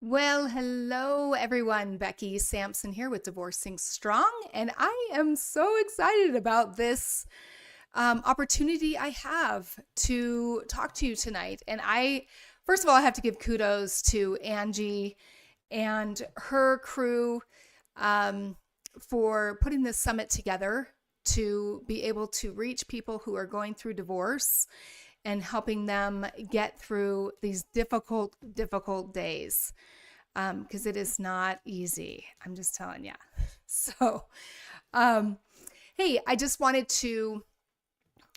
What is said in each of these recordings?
Well, hello everyone. Becky Sampson here with Divorcing Strong, and I am so excited about this opportunity I have to talk to you tonight. First of all, I have to give kudos to Angie and her crew um, for putting this summit together to be able to reach people who are going through divorce and helping them get through these difficult days because it is not easy. I'm just telling you. So, um, hey, I just wanted to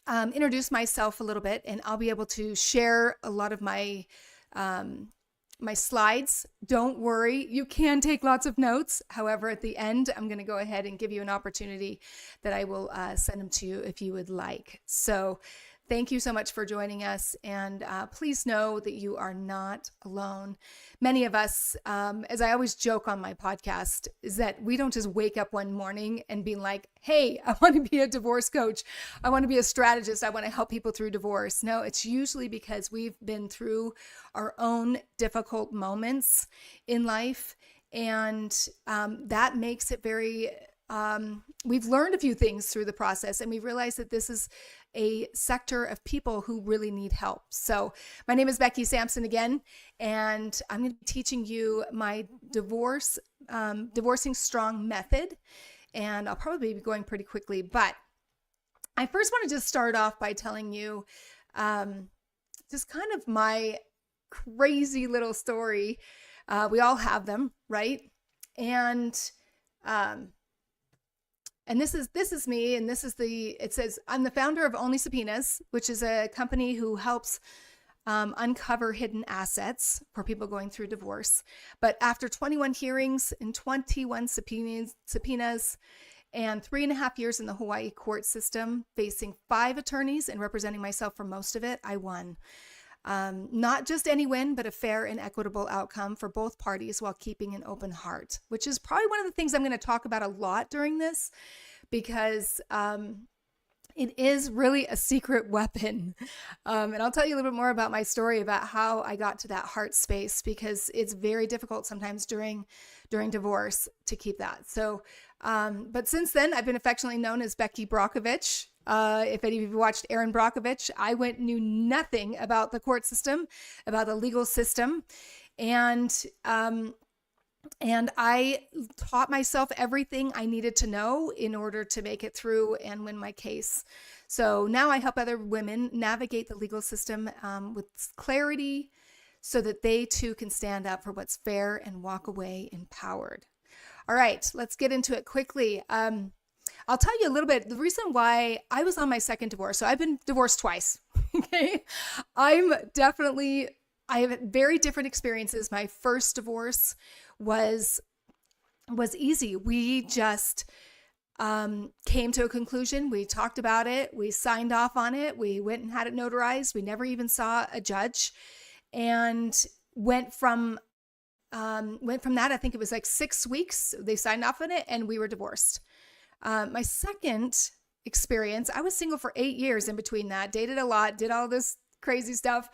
introduce myself a little bit, and I'll be able to share a lot of my slides. Don't worry, you can take lots of notes. However, at the end, I'm going to go ahead and give you an opportunity that I will send them to you if you would like. So thank you so much for joining us. And please know that you are not alone. Many of us, as I always joke on my podcast, is that we don't just wake up one morning and be like, hey, I want to be a divorce coach. I want to be a strategist. I want to help people through divorce. No, it's usually because we've been through our own difficult moments in life. And that makes it very we've learned a few things through the process, and we realized that this is a sector of people who really need help. So my name is Becky Sampson again, and I'm going to be teaching you my Divorcing S.T.R.O.N.G method, and I'll probably be going pretty quickly, but I first want to just start off by telling you just kind of my crazy little story. We all have them, right? And this is me, and it says, I'm the founder of Only Subpoenas, which is a company who helps uncover hidden assets for people going through divorce. But after 21 hearings and 21 subpoenas and 3.5 years in the Hawaii court system, facing 5 attorneys and representing myself for most of it, I won. Not just any win, but a fair and equitable outcome for both parties while keeping an open heart, which is probably one of the things I'm going to talk about a lot during this, because it is really a secret weapon. And I'll tell you a little bit more about my story about how I got to that heart space, because it's very difficult sometimes during divorce to keep that. So, but since then, I've been affectionately known as Becky Brockovich. If any of you watched Erin Brockovich, I knew nothing about the court system, about the legal system. And I taught myself everything I needed to know in order to make it through and win my case. So now I help other women navigate the legal system with clarity so that they too can stand up for what's fair and walk away empowered. All right, let's get into it quickly. I'll tell you a little bit. The reason why I was on my second divorce, so I've been divorced twice. Okay. I have very different experiences. My first divorce was easy. We just came to a conclusion. We talked about it. We signed off on it. We went and had it notarized. We never even saw a judge, and went from that. I think it was like 6 weeks. They signed off on it, and we were divorced. My second experience, I was single for 8 years in between that, dated a lot, did all this crazy stuff,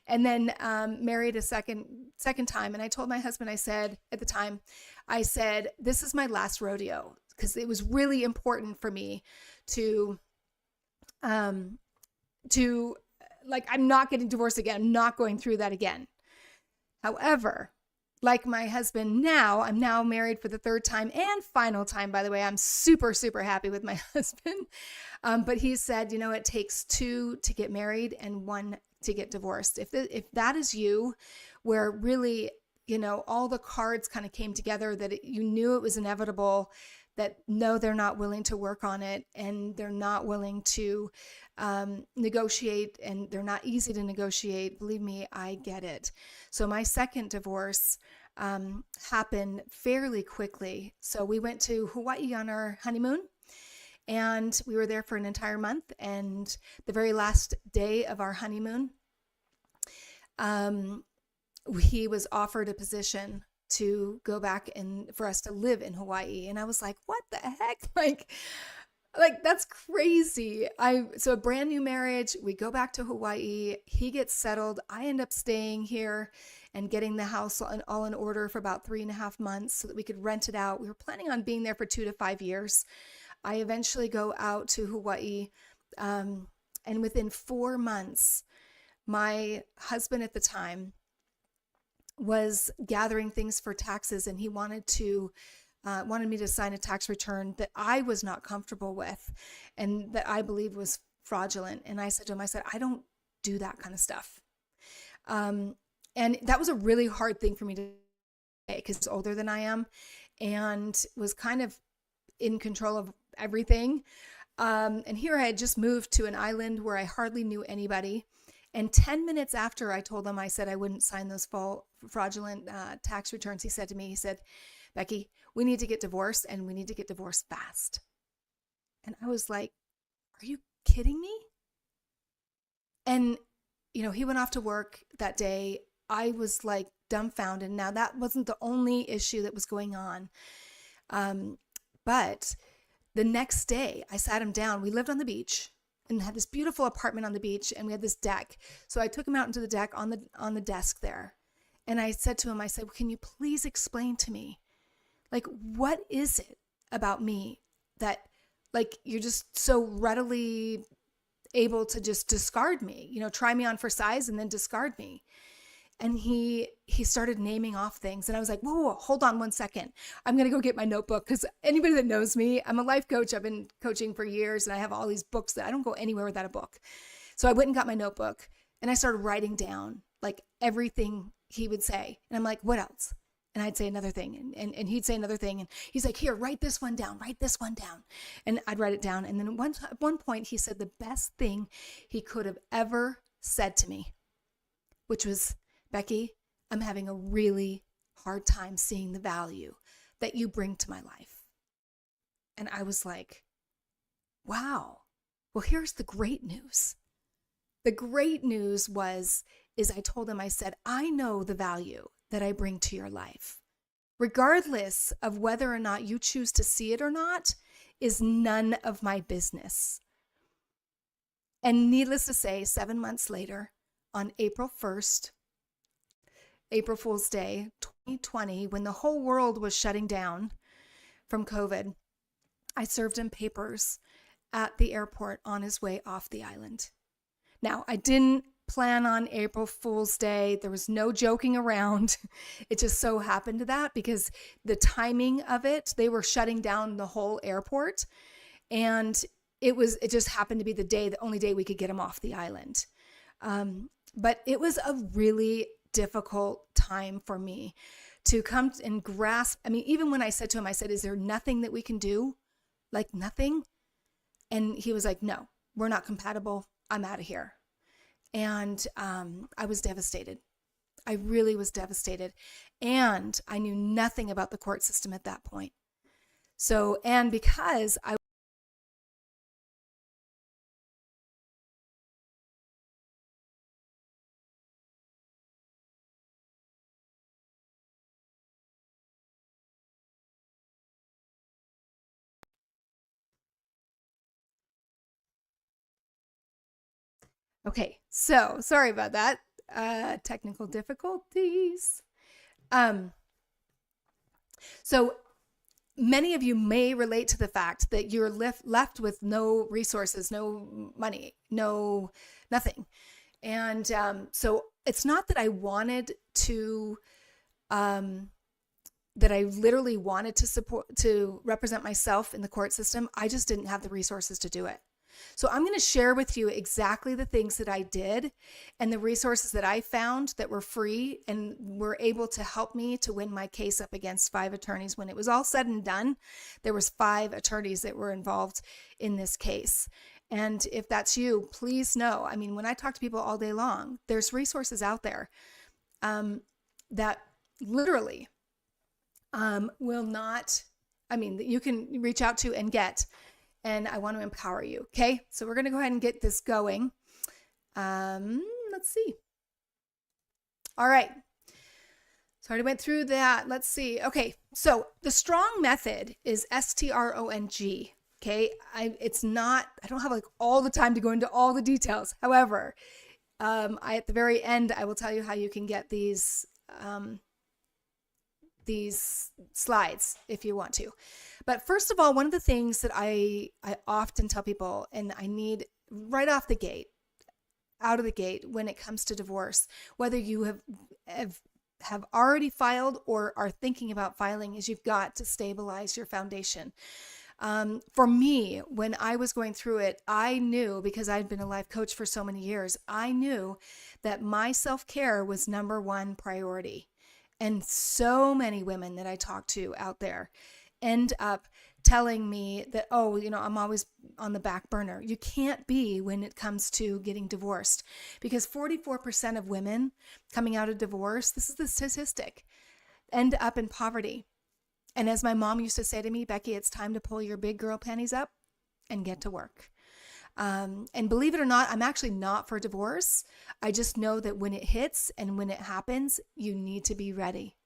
and then married a second time. And I told my husband, I said, at the time, I said, this is my last rodeo, because it was really important for me to I'm not getting divorced again. I'm not going through that again. However, like my husband now, I'm now married for the 3rd time and final time, by the way. I'm super, super happy with my husband. But he said, it takes 2 to get married and 1 to get divorced. If that is you, where really, all the cards kind of came together, that you knew it was inevitable, that no, they're not willing to work on it, and they're not willing to negotiate, and they're not easy to negotiate. Believe me, I get it. So my second divorce happened fairly quickly. So we went to Hawaii on our honeymoon, and we were there for an entire month. And the very last day of our honeymoon, he was offered a position to go back and for us to live in Hawaii. And I was like, what the heck? Like, that's crazy. So a brand new marriage, we go back to Hawaii, he gets settled, I end up staying here and getting the house all in order for about 3.5 months so that we could rent it out. We were planning on being there for 2 to 5 years. I eventually go out to Hawaii, and within 4 months, my husband at the time was gathering things for taxes, and he wanted me to sign a tax return that I was not comfortable with and that I believe was fraudulent. And I said to him, I said, I don't do that kind of stuff. And that was a really hard thing for me to say because he's older than I am and was kind of in control of everything. And here I had just moved to an island where I hardly knew anybody. And 10 minutes after I told him, I said I wouldn't sign those fraudulent tax returns, he said to me, he said, Becky, we need to get divorced and we need to get divorced fast. And I was like, are you kidding me? And, he went off to work that day. I was like dumbfounded. Now, that wasn't the only issue that was going on. But the next day, I sat him down. We lived on the beach and had this beautiful apartment on the beach, and we had this deck. So I took him out into the deck on the desk there. And I said to him, I said, well, can you please explain to me, like, what is it about me that, like, you're just so readily able to just discard me, try me on for size and then discard me? And he started naming off things. And I was like, whoa, hold on 1 second. I'm going to go get my notebook, because anybody that knows me, I'm a life coach. I've been coaching for years, and I have all these books that I don't go anywhere without a book. So I went and got my notebook, and I started writing down like everything he would say. And I'm like, what else? And I'd say another thing, and he'd say another thing. And he's like, here, write this one down. And I'd write it down. And then at one point, he said the best thing he could have ever said to me, which was, Becky, I'm having a really hard time seeing the value that you bring to my life. And I was like, wow. Well, here's the great news. The great news is I told him, I said, I know the value that I bring to your life. Regardless of whether or not you choose to see it or not, is none of my business. And needless to say, 7 months later, on April 1st, April Fool's Day, 2020, when the whole world was shutting down from COVID, I served him papers at the airport on his way off the island. Now, I didn't plan on April Fool's Day. There was no joking around. It just so happened to that because the timing of it, they were shutting down the whole airport. And it just happened to be the only day we could get him off the island. But it was a really difficult time for me to come and grasp. I mean, even when I said to him, I said, is there nothing that we can do? Like nothing? And he was like, no, we're not compatible. I'm out of here. And I was devastated. I really was devastated. And I knew nothing about the court system at that point. So, and because I Okay, so sorry about that. Technical difficulties. Um, so many of you may relate to the fact that you're left with no resources, no money, nothing. And so it's not that I wanted to, that I literally wanted to represent myself in the court system. I just didn't have the resources to do it. So I'm going to share with you exactly the things that I did and the resources that I found that were free and were able to help me to win my case up against 5 attorneys. When it was all said and done, there was 5 attorneys that were involved in this case. And if that's you, please know, I mean, when I talk to people all day long, there's resources out there that literally will not, I mean, that you can reach out to and get. And I want to empower you. Okay, so we're going to go ahead and get this going. Let's see. All right. So I already went through that. Let's see. Okay, so the S.T.R.O.N.G method is S-T-R-O.N.G. Okay. I don't have like all the time to go into all the details. However, at the very end, I will tell you how you can get these slides if you want to. But first of all, one of the things that I often tell people, and I need right off the gate, out of the gate, when it comes to divorce, whether you have already filed or are thinking about filing, is you've got to stabilize your foundation. For me, when I was going through it, I knew, because I'd been a life coach for so many years, I knew that my self-care was number one priority. And so many women that I talk to out there end up telling me that, oh, I'm always on the back burner. You can't be when it comes to getting divorced, because 44% of women coming out of divorce, this is the statistic, end up in poverty. And as my mom used to say to me, Becky, it's time to pull your big girl panties up and get to work. And believe it or not, I'm actually not for divorce. I just know that when it hits and when it happens, you need to be ready.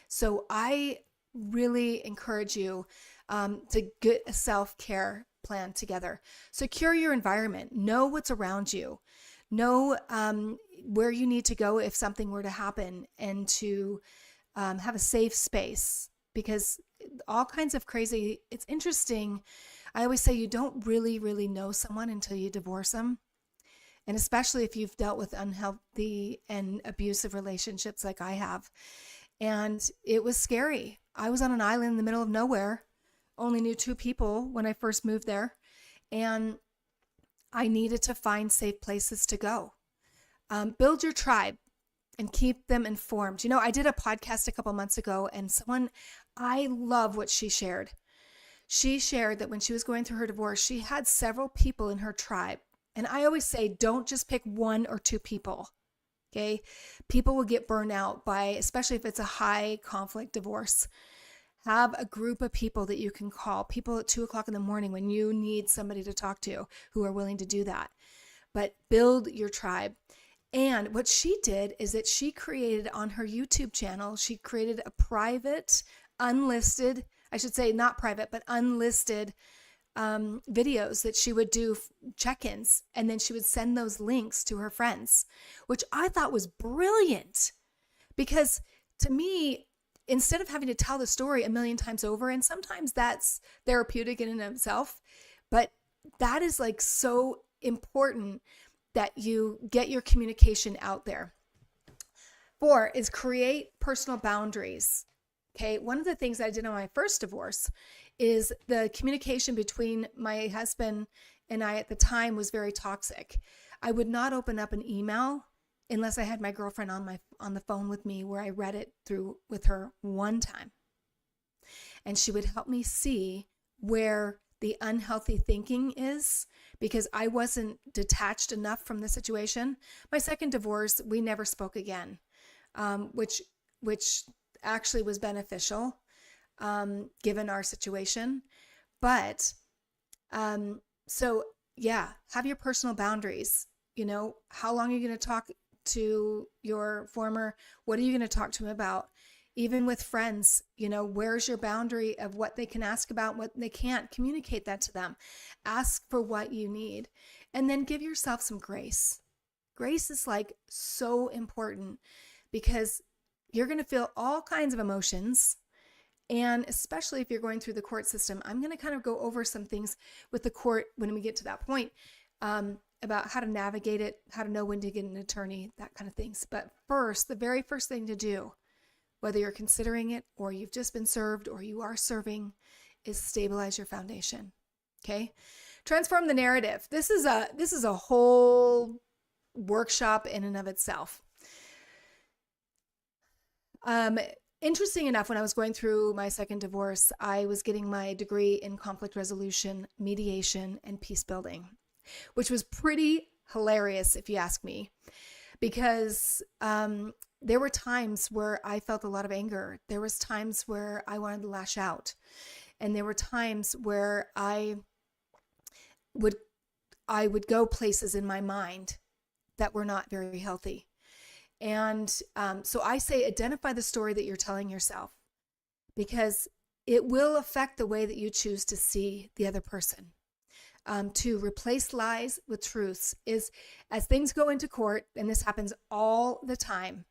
So I really encourage you to get a self-care plan together. Secure your environment. Know what's around you. Know where you need to go if something were to happen, and to have a safe space, because all kinds of crazy, it's interesting. I always say you don't really, really know someone until you divorce them. And especially if you've dealt with unhealthy and abusive relationships like I have. And it was scary. I was on an island in the middle of nowhere, only knew 2 people when I first moved there. And I needed to find safe places to go. Build your tribe and keep them informed. I did a podcast a couple months ago, and I love what she shared. She shared that when she was going through her divorce, she had several people in her tribe. And I always say, don't just pick 1 or 2 people. Okay. People will get burned out especially if it's a high conflict divorce. Have a group of people that you can call, people at 2:00 in the morning when you need somebody to talk to who are willing to do that. But build your tribe. And what she did is that she created on her YouTube channel, she created a private, unlisted, I should say not private, but unlisted videos that she would do check-ins. And then she would send those links to her friends, which I thought was brilliant. Because to me, instead of having to tell the story a million times over, and sometimes that's therapeutic in and of itself, but that is like so important that you get your communication out there. 4 is create personal boundaries. Okay. One of the things I did on my first divorce is the communication between my husband and I at the time was very toxic. I would not open up an email unless I had my girlfriend on the phone with me, where I read it through with her one time. And she would help me see where the unhealthy thinking is, because I wasn't detached enough from the situation. My second divorce, we never spoke again, which actually was beneficial, given our situation. But so yeah, have your personal boundaries. How long are you going to talk to your former? What are you going to talk to him about? Even with friends, where's your boundary of what they can ask about, what they can't? Communicate that to them. Ask for what you need. And then give yourself some grace. Grace is like so important, because you're going to feel all kinds of emotions. And especially if you're going through the court system, I'm going to kind of go over some things with the court when we get to that point, about how to navigate it, how to know when to get an attorney, that kind of things. But first, the very first thing to do, whether you're considering it or you've just been served or you are serving, is stabilize your foundation. Okay? Transform the narrative. This is a whole workshop in and of itself. Interesting enough, when I was going through my second divorce, I was getting my degree in conflict resolution, mediation, and peace building, which was pretty hilarious if you ask me, because there were times where I felt a lot of anger. There was times where I wanted to lash out. And there were times where I would go places in my mind that were not very healthy. And so I say, identify the story that you're telling yourself, because it will affect the way that you choose to see the other person. To replace lies with truths is, as things go into court, and this happens all the time,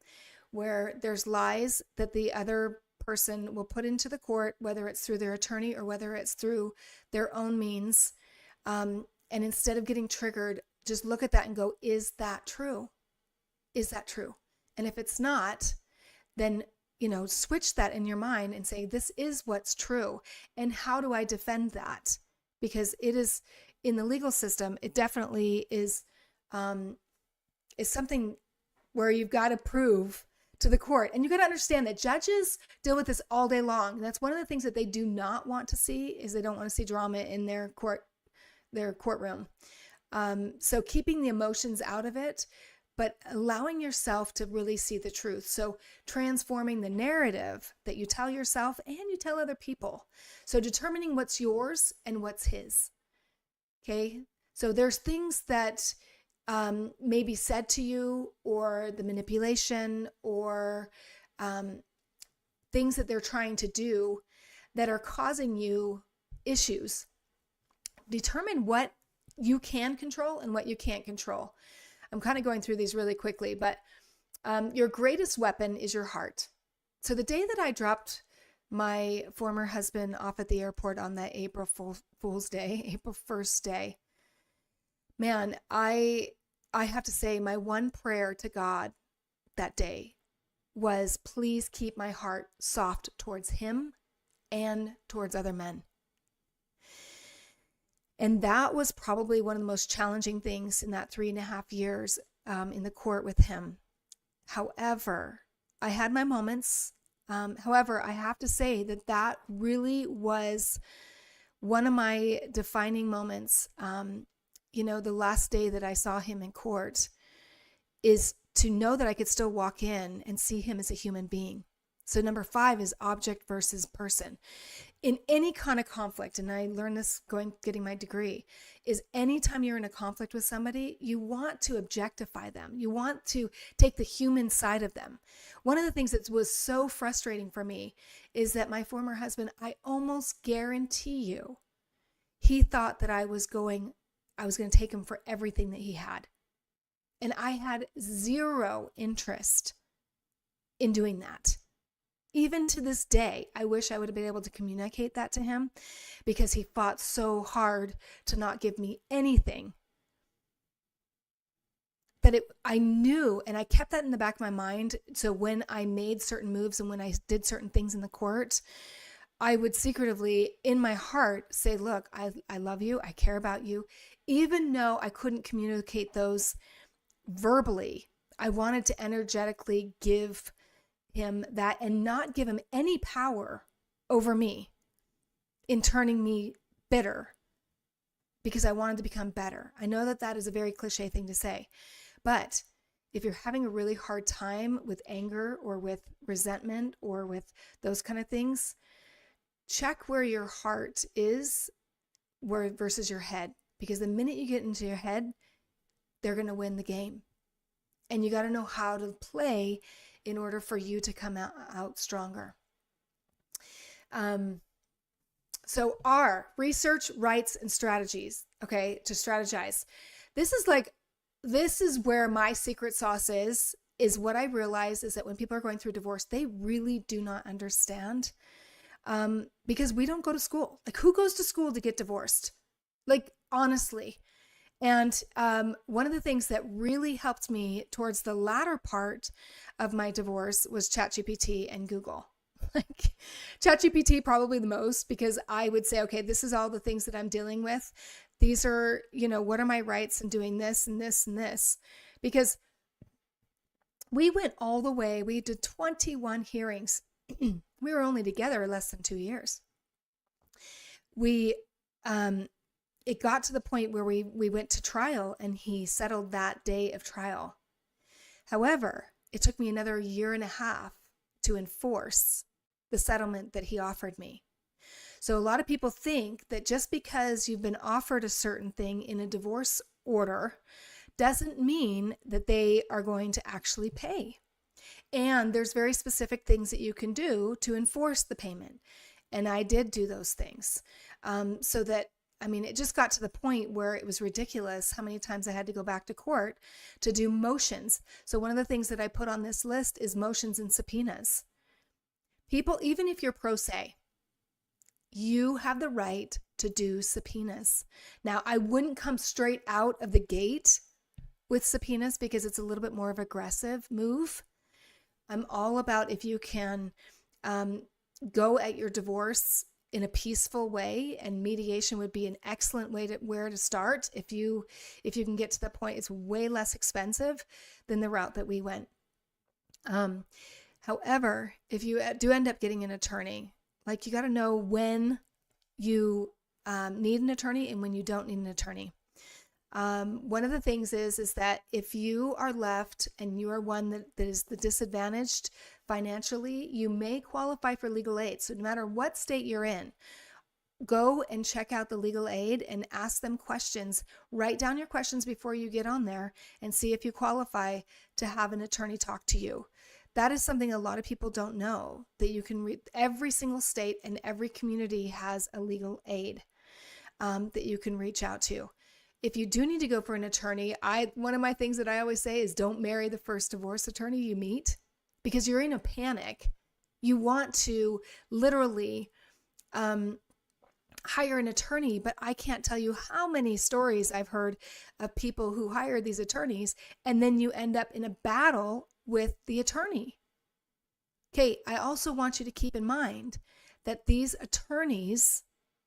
where there's lies that the other person will put into the court, whether it's through their attorney or whether it's through their own means. And instead of getting triggered, just look at that and go, is that true? Is that true? And if it's not, then, switch that in your mind and say, this is what's true. And how do I defend that? Because it is, in the legal system, it definitely is something where you've got to prove to the court. And you got to understand that judges deal with this all day long. That's one of the things that they do not want to see, is they don't want to see drama in their courtroom. So keeping the emotions out of it, but allowing yourself to really see the truth. So transforming the narrative that you tell yourself and you tell other people. So determining what's yours and what's his. Okay. So there's things that may be said to you, or the manipulation, or things that they're trying to do that are causing you issues. Determine what you can control and what you can't control. I'm kind of going through these really quickly, but your greatest weapon is your heart. So the day that I dropped my former husband off at the airport on that April Fool's Day, April 1st day, man, I have to say, my one prayer to God that day was, please keep my heart soft towards him and towards other men. And that was probably one of the most challenging things in that 3.5 years in the court with him. However, I had my moments. However, I have to say that really was one of my defining moments. The last day that I saw him in court, is to know that I could still walk in and see him as a human being. So number 5 is object versus person. In any kind of conflict, and I learned this getting my degree, is anytime you're in a conflict with somebody, you want to objectify them. You want to take the human side of them. One of the things that was so frustrating for me is that my former husband, I almost guarantee you, he thought that I was going to take him for everything that he had. And I had zero interest in doing that. Even to this day, I wish I would have been able to communicate that to him, because he fought so hard to not give me anything. That I knew, and I kept that in the back of my mind. So when I made certain moves and when I did certain things in the court, I would secretively, in my heart, say, look, I love you. I care about you. Even though I couldn't communicate those verbally, I wanted to energetically give him that and not give him any power over me in turning me bitter, because I wanted to become better. I know that is a very cliche thing to say, but if you're having a really hard time with anger or with resentment or with those kind of things, check where your heart is versus your head, because the minute you get into your head, they're going to win the game. And you got to know how to play in order for you to come out stronger. So R, research, rights, and strategies. Okay, to strategize. This is where my secret sauce is what I realize is that when people are going through divorce, they really do not understand, because we don't go to school. Like, who goes to school to get divorced? Like, honestly. And one of the things that really helped me towards the latter part of my divorce was ChatGPT and Google. Like, ChatGPT probably the most, because I would say, okay, this is all the things that I'm dealing with. These are, what are my rights in doing this and this and this? Because we went all the way. We did 21 hearings. We were only together less than 2 years. It got to the point where we went to trial, and he settled that day of trial. However, it took me another 1.5 years to enforce the settlement that he offered me. So a lot of people think that just because you've been offered a certain thing in a divorce order doesn't mean that they are going to actually pay. And there's very specific things that you can do to enforce the payment. And I did do those things. So that, I mean, it just got to the point where it was ridiculous how many times I had to go back to court to do motions. So one of the things that I put on this list is motions and subpoenas. People, even if you're pro se, you have the right to do subpoenas. Now, I wouldn't come straight out of the gate with subpoenas because it's a little bit more of an aggressive move. I'm all about if you can go at your divorce in a peaceful way, and mediation would be an excellent way to where to start. If you can get to the point, it's way less expensive than the route that we went. However, if you do end up getting an attorney, like, you got to know when you need an attorney and when you don't need an attorney. One of the things is that if you are left and you are one that is the disadvantaged financially, you may qualify for legal aid. So no matter what state you're in, go and check out the legal aid and ask them questions. Write down your questions before you get on there and see if you qualify to have an attorney talk to you. That is something a lot of people don't know, that you can read. Every single state and every community has a legal aid that you can reach out to. If you do need to go for an attorney, one of my things that I always say is don't marry the first divorce attorney you meet, because you're in a panic. You want to literally hire an attorney, but I can't tell you how many stories I've heard of people who hire these attorneys and then you end up in a battle with the attorney. Okay, I also want you to keep in mind that these attorneys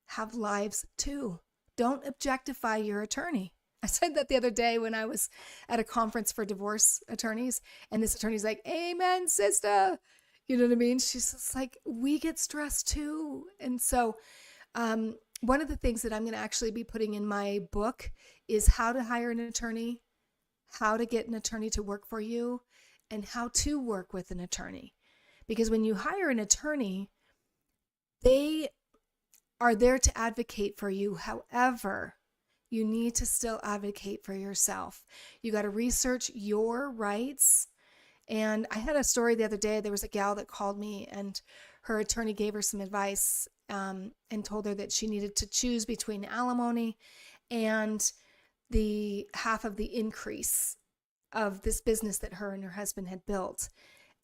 have lives too. Don't objectify your attorney. I said that the other day when I was at a conference for divorce attorneys, and this attorney's like, "Amen, sister." You know what I mean? She's just like, we get stressed too. And so one of the things that I'm going to actually be putting in my book is how to hire an attorney, how to get an attorney to work for you, and how to work with an attorney. Because when you hire an attorney, they are there to advocate for you. However, you need to still advocate for yourself. You got to research your rights. And I had a story the other day. There was a gal that called me, and her attorney gave her some advice and told her that she needed to choose between alimony and the half of the increase of this business that her and her husband had built.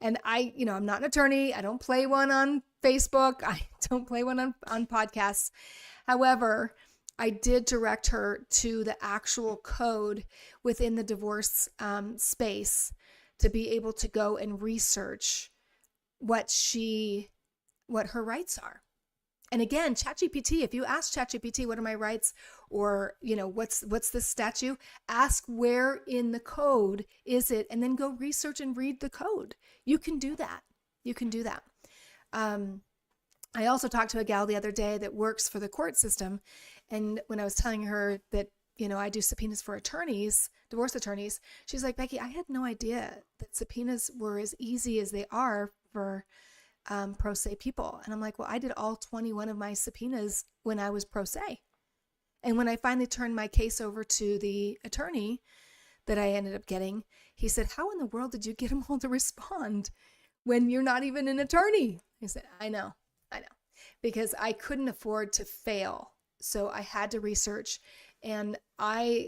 And I'm not an attorney. I don't play one on Facebook. I don't play one on podcasts. However, I did direct her to the actual code within the divorce space to be able to go and research what her rights are. And again, ChatGPT, if you ask ChatGPT, what are my rights, or, what's this statute, ask where in the code is it, and then go research and read the code. You can do that. I also talked to a gal the other day that works for the court system. And when I was telling her that, I do subpoenas for attorneys, divorce attorneys, she's like, "Becky, I had no idea that subpoenas were as easy as they are for pro se people." And I'm like, "Well, I did all 21 of my subpoenas when I was pro se. And when I finally turned my case over to the attorney that I ended up getting, he said, 'How in the world did you get them all to respond when you're not even an attorney?' I said, I know, because I couldn't afford to fail. So I had to research. And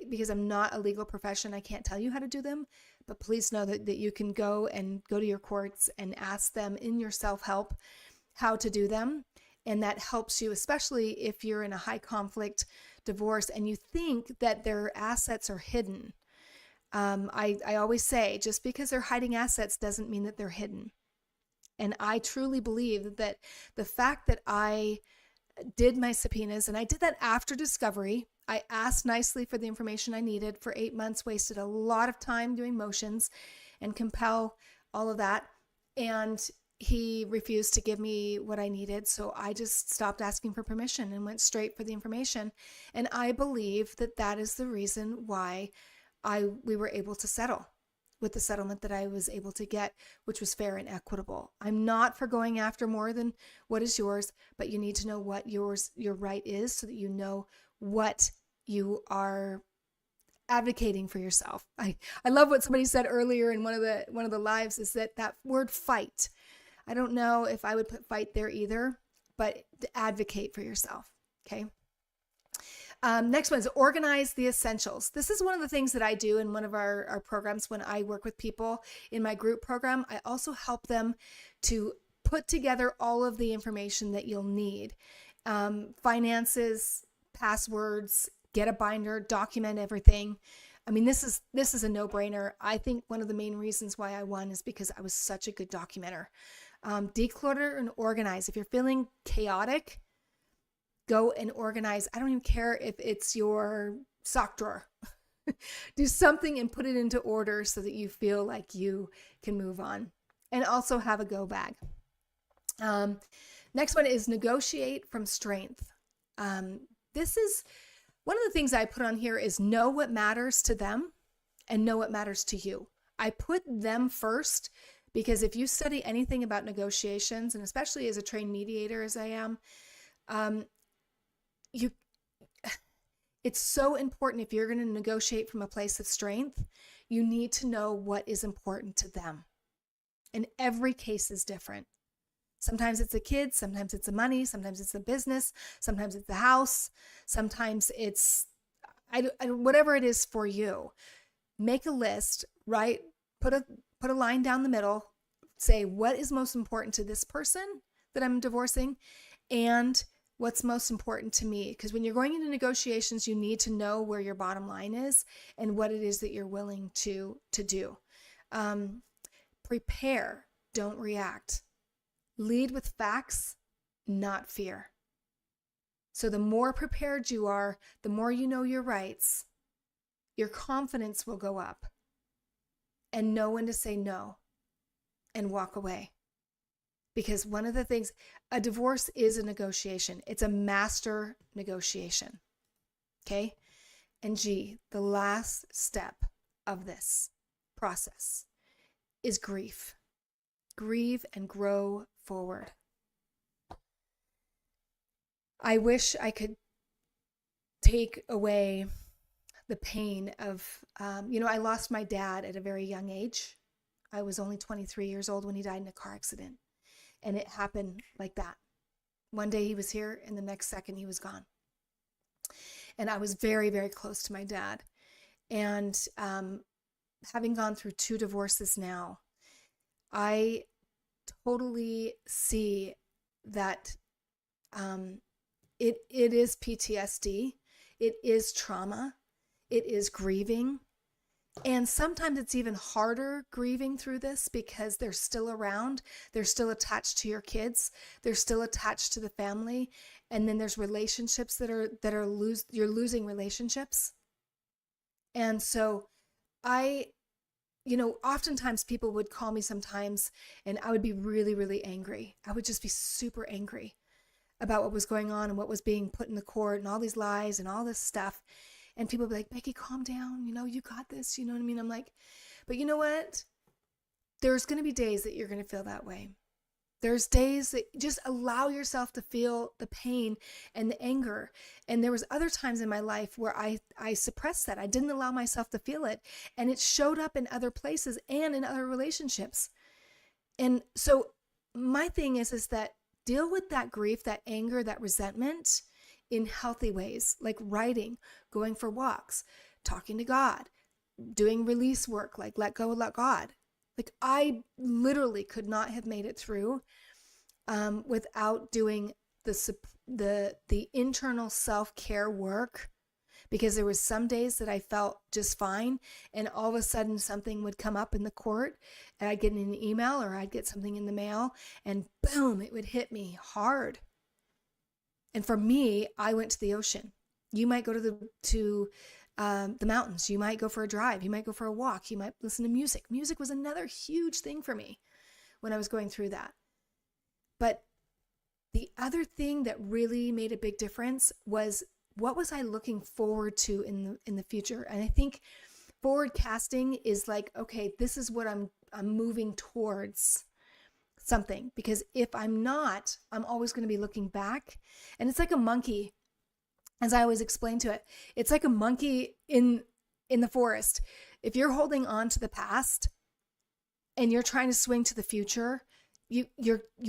because I'm not a legal profession, I can't tell you how to do them, but please know that you can go to your courts and ask them in your self-help how to do them. And that helps you, especially if you're in a high conflict divorce and you think that their assets are hidden. I always say, just because they're hiding assets doesn't mean that they're hidden. And I truly believe that the fact that I did my subpoenas, and I did that after discovery, I asked nicely for the information I needed for 8 months, wasted a lot of time doing motions and compel all of that. And he refused to give me what I needed. So I just stopped asking for permission and went straight for the information. And I believe that is the reason why we were able to settle with the settlement that I was able to get, which was fair and equitable. I'm not for going after more than what is yours, but you need to know what your right is so that you know what you are advocating for yourself. I love what somebody said earlier in one of the lives, is that word fight. I don't know if I would put fight there either, but advocate for yourself. Okay. Next one is organize the essentials. This is one of the things that I do in one of our programs when I work with people in my group program. I also help them to put together all of the information that you'll need. Finances, passwords, get a binder, document everything. I mean, this is a no-brainer. I think one of the main reasons why I won is because I was such a good documenter. Declutter and organize. If you're feeling chaotic, go and organize. I don't even care if it's your sock drawer. Do something and put it into order so that you feel like you can move on. And also have a go bag. Next one is negotiate from strength. This is one of the things I put on here is know what matters to them and know what matters to you. I put them first because if you study anything about negotiations, and especially as a trained mediator as I am, it's so important if you're going to negotiate from a place of strength, you need to know what is important to them. And every case is different. Sometimes it's the kids, sometimes it's the money, sometimes it's the business, sometimes it's the house, sometimes it's whatever it is for you. Make a list, right? Put a line down the middle, say what is most important to this person that I'm divorcing and what's most important to me. Because when you're going into negotiations, you need to know where your bottom line is and what it is that you're willing to do. Prepare, don't react. Lead with facts, not fear. So the more prepared you are, the more you know your rights, your confidence will go up. And know when to say no and walk away. Because one of the things, a divorce is a negotiation. It's a master negotiation. Okay? And G, the last step of this process is grief. Grieve and grow forward. I wish I could take away the pain of, I lost my dad at a very young age. I was only 23 years old when he died in a car accident. And it happened like that. One day he was here and the next second he was gone. And I was very, very close to my dad. And having gone through 2 divorces now, I totally see that it is PTSD. It is trauma. It is grieving. And sometimes it's even harder grieving through this because they're still around. They're still attached to your kids. They're still attached to the family. And then there's relationships you're losing relationships. And so oftentimes people would call me sometimes and I would be really, really angry. I would just be super angry about what was going on and what was being put in the court and all these lies and all this stuff. And people would be like, Becky, calm down. You got this. You know what I mean? I'm like, but you know what? There's going to be days that you're going to feel that way. There's days that just allow yourself to feel the pain and the anger. And there was other times in my life where I suppressed that. I didn't allow myself to feel it. And it showed up in other places and in other relationships. And so my thing is that deal with that grief, that anger, that resentment in healthy ways, like writing, going for walks, talking to God, doing release work, like let go, let God. Like I literally could not have made it through without doing the internal self-care work, because there was some days that I felt just fine and all of a sudden something would come up in the court and I'd get an email or I'd get something in the mail and boom, it would hit me hard. And for me, I went to the ocean. You might go to the mountains. You might go for a drive. You might go for a walk. You might listen to music. Music was another huge thing for me when I was going through that. But the other thing that really made a big difference was what was I looking forward to in the future? And I think forward casting is like, okay, this is what I'm moving towards something, because if I'm not, I'm always going to be looking back. And it's like a monkey, as I always explain to it, it's like a monkey in the forest. If you're holding on to the past and you're trying to swing to the future, you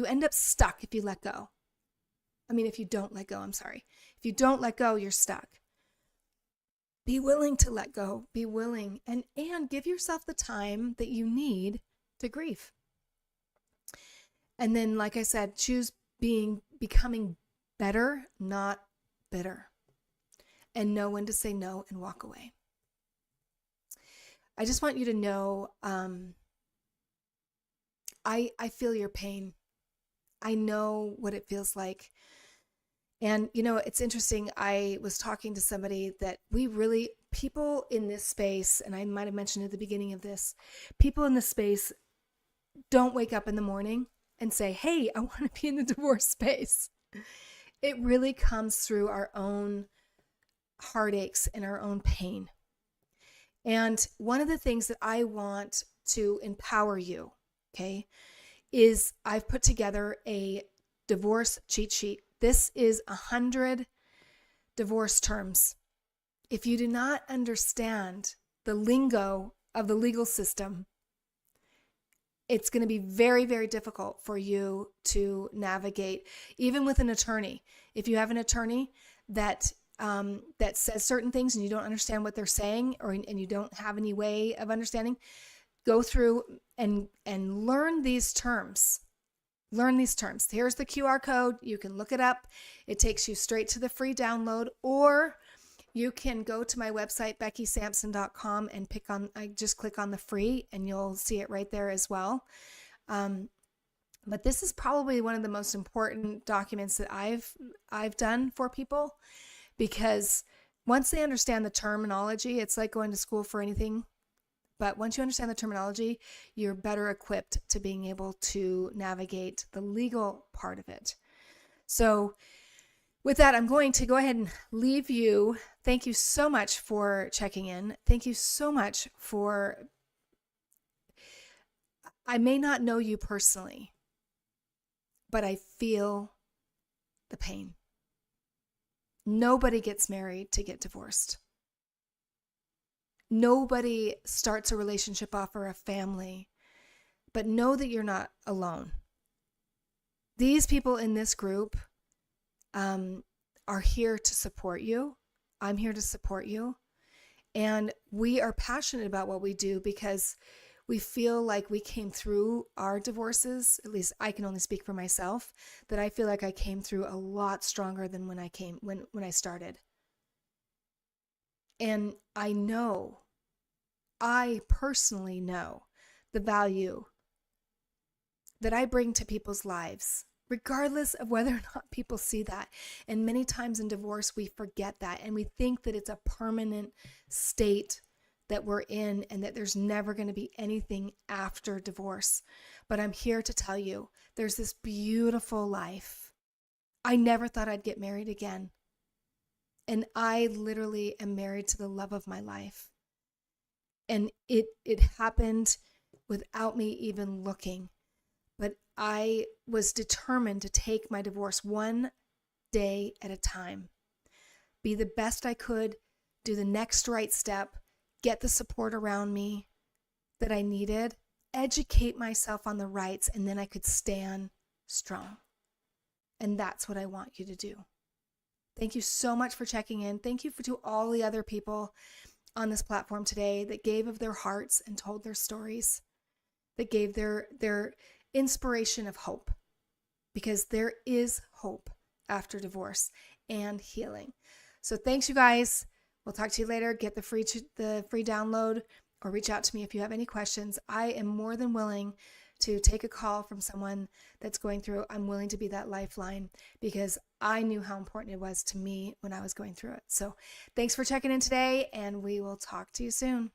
end up stuck if you let go. If you don't let go, I'm sorry. If you don't let go, you're stuck. Be willing to let go. Be willing and give yourself the time that you need to grieve. And then, like I said, choose becoming better, not bitter. And know when to say no and walk away. I just want you to know, I feel your pain. I know what it feels like. And, it's interesting. I was talking to somebody that people in this space, and I might have mentioned at the beginning of this, people in this space don't wake up in the morning and say, hey, I want to be in the divorce space. It really comes through our own heartaches and our own pain. And one of the things that I want to empower you, okay, is I've put together a divorce cheat sheet. This is 100 divorce terms. If you do not understand the lingo of the legal system, it's going to be very, very difficult for you to navigate, even with an attorney. If you have an attorney that says certain things and you don't understand what they're saying, and you don't have any way of understanding, go through and learn these terms. Learn these terms. Here's the QR code. You can look it up. It takes you straight to the free download, or you can go to my website, beckysampson.com, and just click on the free, and you'll see it right there as well. But this is probably one of the most important documents that I've done for people, because once they understand the terminology, it's like going to school for anything. But once you understand the terminology, you're better equipped to being able to navigate the legal part of it. So with that, I'm going to go ahead and leave you. Thank you so much for checking in. Thank you so much I may not know you personally, but I feel the pain. Nobody gets married to get divorced. Nobody starts a relationship off or a family, but know that you're not alone. These people in this group are here to support you. I'm here to support you. And we are passionate about what we do because we feel like we came through our divorces. At least I can only speak for myself, that I feel like I came through a lot stronger than when I started. And I personally know the value that I bring to people's lives, regardless of whether or not people see that. And many times in divorce, we forget that, and we think that it's a permanent state that we're in and that there's never going to be anything after divorce. But I'm here to tell you, there's this beautiful life. I never thought I'd get married again. And I literally am married to the love of my life. And it happened without me even looking. But I was determined to take my divorce one day at a time. Be the best I could, do the next right step, get the support around me that I needed, educate myself on the rights, and then I could stand strong. And that's what I want you to do. Thank you so much for checking in. Thank you to all the other people on this platform today that gave of their hearts and told their stories, that gave their inspiration of hope, because there is hope after divorce and healing. So thanks, you guys. We'll talk to you later. Get the free download, or reach out to me if you have any questions. I am more than willing to take a call from someone that's going through. I'm willing to be that lifeline because I knew how important it was to me when I was going through it. So thanks for checking in today, and we will talk to you soon.